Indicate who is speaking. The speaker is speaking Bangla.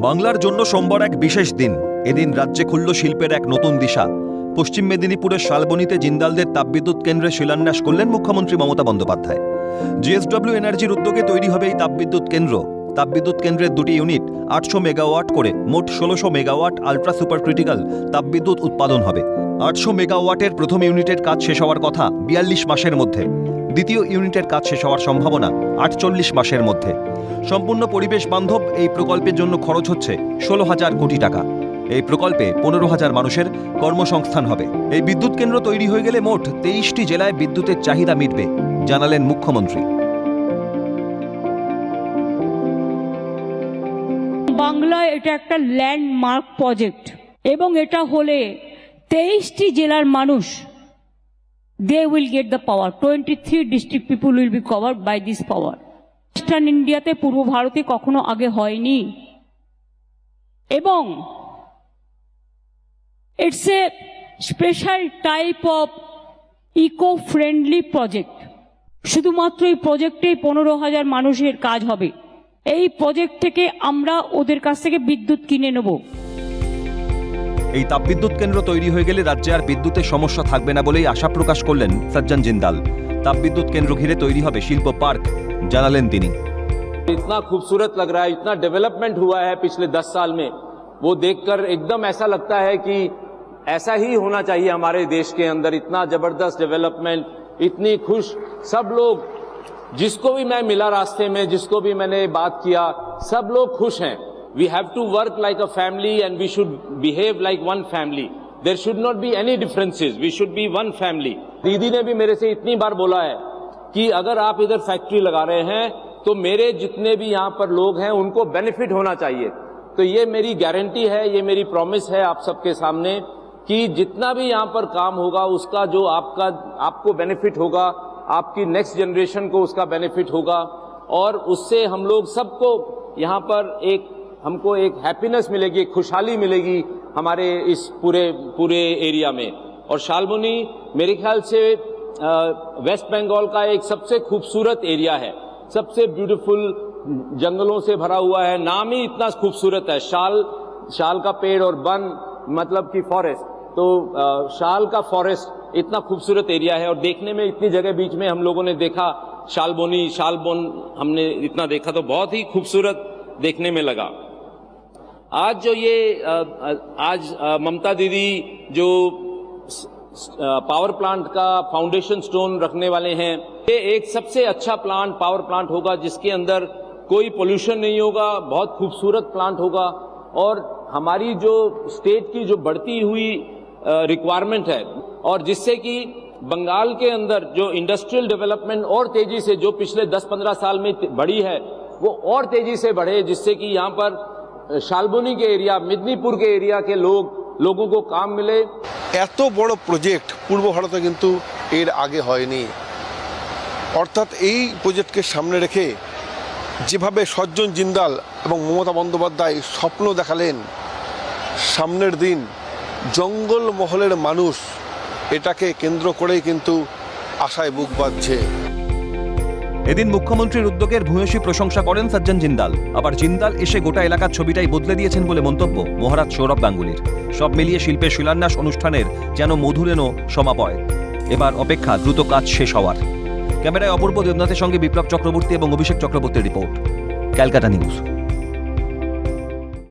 Speaker 1: বাংলার জন্য সোমবার এক বিশেষ দিন। এদিন রাজ্যে খুলল শিল্পের এক নতুন দিশা। পশ্চিম মেদিনীপুরের শালবনীতে জিন্দালদের তাপবিদ্যুৎ কেন্দ্রে শিলান্যাস করলেন মুখ্যমন্ত্রী মমতা বন্দ্যোপাধ্যায়। জিএসডব্লিউ এনার্জির উদ্যোগে তৈরি হবে এই তাপবিদ্যুৎ কেন্দ্র। তাপবিদ্যুৎ কেন্দ্রের দুটি ইউনিট 800 মেগাওয়াট করে মোট 1600 মেগাওয়াট আলট্রা সুপার ক্রিটিক্যাল তাপবিদ্যুৎ উৎপাদন হবে। 800 মেগাওয়াটের প্রথম ইউনিটের কাজ শেষ হওয়ার কথা 42 মাসের মধ্যে। দ্বিতীয় ইউনিটের কাজ শেষ হওয়ার সম্ভাবনা 48 মাসের মধ্যে। সম্পূর্ণ পরিবেশ বান্ধব এই প্রকল্পের জন্য খরচ হচ্ছে 16,000 কোটি টাকা। এই প্রকল্পে 15,000 মানুষের কর্মসংস্থান হবে। এই বিদ্যুৎ কেন্দ্র তৈরি হয়ে গেলে মোট 23টি জেলায় বিদ্যুতের চাহিদা মিটবে, জানালেন মুখ্যমন্ত্রী।
Speaker 2: বাংলায় এটা একটা ল্যান্ডমার্ক প্রজেক্ট এবং এটা হলে 23টি জেলার মানুষ they will get the power. 23 district people will be covered by this power. Eastern ইন্ডিয়াতে, পূর্ব ভারতে কখনো আগে হয়নি এবং it's a special type of eco friendly project. শুধুমাত্র এই প্রজেক্টে 15,000 মানুষের কাজ হবে। এই প্রজেক্ট থেকে আমরা ওদের কাছ থেকে বিদ্যুৎ কিনে নেব।
Speaker 1: এই তাপবিদ্যুৎ কেন্দ্র তৈরি হয়ে গেলে রাজ্যে আর বিদ্যুতের সমস্যা থাকবে না বলেই আশা প্রকাশ করলেন সজ্জন জিন্দাল। তাপবিদ্যুৎ কেন্দ্র ঘিরে তৈরি হবে শিল্প পার্ক, জানালেন তিনি।
Speaker 3: इतना खूबसूरत लग रहा है, इतना डेवलपमेंट हुआ है पिछले 10 साल में, वो देखकर एकदम ऐसा लगता है कि ऐसा ही होना चाहिए हमारे देश के अंदर। इतना जबरदस्त डेवलपमेंट, इतनी खुश सब लोग, जिसको भी मैं मिला रास्ते में, जिसको भी मैंने बात किया, सब लोग खुश हैं। We have to work like a family and we should behave like one family. There should not be any differences. We should be one family. दीदी ने भी मेरे से इतनी बार बोला है कि अगर आप इधर फैक्ट्री लगा रहे हैं तो मेरे जितने भी यहाँ पर लोग हैं उनको बेनिफिट होना चाहिए। तो ये मेरी गारंटी है, ये मेरी प्रॉमिस है आप सबके सामने कि जितना भी यहाँ पर काम होगा उसका जो आपको बेनिफिट होगा, आपकी नेक्स्ट जनरेशन को उसका बेनिफिट होगा और उससे हम लोग सबको यहाँ पर हमको एक हैप्पीनेस मिलेगी, एक खुशहाली मिलेगी हमारे इस पूरे एरिया में। और शालबनी मेरे ख्याल से वेस्ट बंगाल का एक सबसे खूबसूरत एरिया है, सबसे ब्यूटीफुल जंगलों से भरा हुआ है। नाम ही इतना खूबसूरत है, शाल का पेड़ और वन मतलब कि फॉरेस्ट। तो शाल का फॉरेस्ट इतना खूबसूरत एरिया है और देखने में इतनी जगह बीच में हम लोगों ने देखा शालबोन हमने इतना देखा तो बहुत ही खूबसूरत देखने में लगा। आज जो ये ममता दीदी जो पावर प्लांट का फाउंडेशन स्टोन रखने वाले हैं, ये एक सबसे अच्छा पावर प्लांट होगा जिसके अंदर कोई पोल्यूशन नहीं होगा, बहुत खूबसूरत प्लांट होगा और हमारी जो स्टेट की जो बढ़ती हुई रिक्वायरमेंट है और जिससे कि बंगाल के अंदर जो इंडस्ट्रियल डेवलपमेंट और तेजी से जो पिछले 10-15 साल में बढ़ी है वो और तेजी से बढ़े, जिससे कि यहाँ पर শালবনী के एरिया, মেদিনীপুর के एरिया के लोगों को काम मिले।
Speaker 4: এত বড় প্রজেক্ট পূর্ব ভারতে কিন্তু এর আগে হয়নি। অর্থাৎ এই প্রজেক্টকে সামনে রেখে যেভাবে সজ্জন জিন্দাল এবং মমতা বন্দ্যোপাধ্যায় স্বপ্ন দেখালেন, সামনের দিন জঙ্গল মহলের মানুষ এটাকে কেন্দ্র করেই কিন্তু আশায় বুক বাঁধছে।
Speaker 1: এদিন মুখ্যমন্ত্রীর উদ্যোগের ভূয়সী প্রশংসা করেন সজ্জন জিন্দাল। আবার জিন্দাল এসে গোটা এলাকার ছবিটাই বদলে দিয়েছেন বলে মন্তব্য মহারাজ সৌরভ গাঙ্গুলির। সব মিলিয়ে শিল্পের শিলান্যাস অনুষ্ঠানের যেন মধুরেণ সমাপয়। এবার অপেক্ষা দ্রুত কাজ শেষ হওয়ার। ক্যামেরায় অপূর্ব দেবনাথের সঙ্গে বিপ্লব চক্রবর্তী এবং অভিষেক চক্রবর্তীর রিপোর্ট, ক্যালকাটা নিউজ।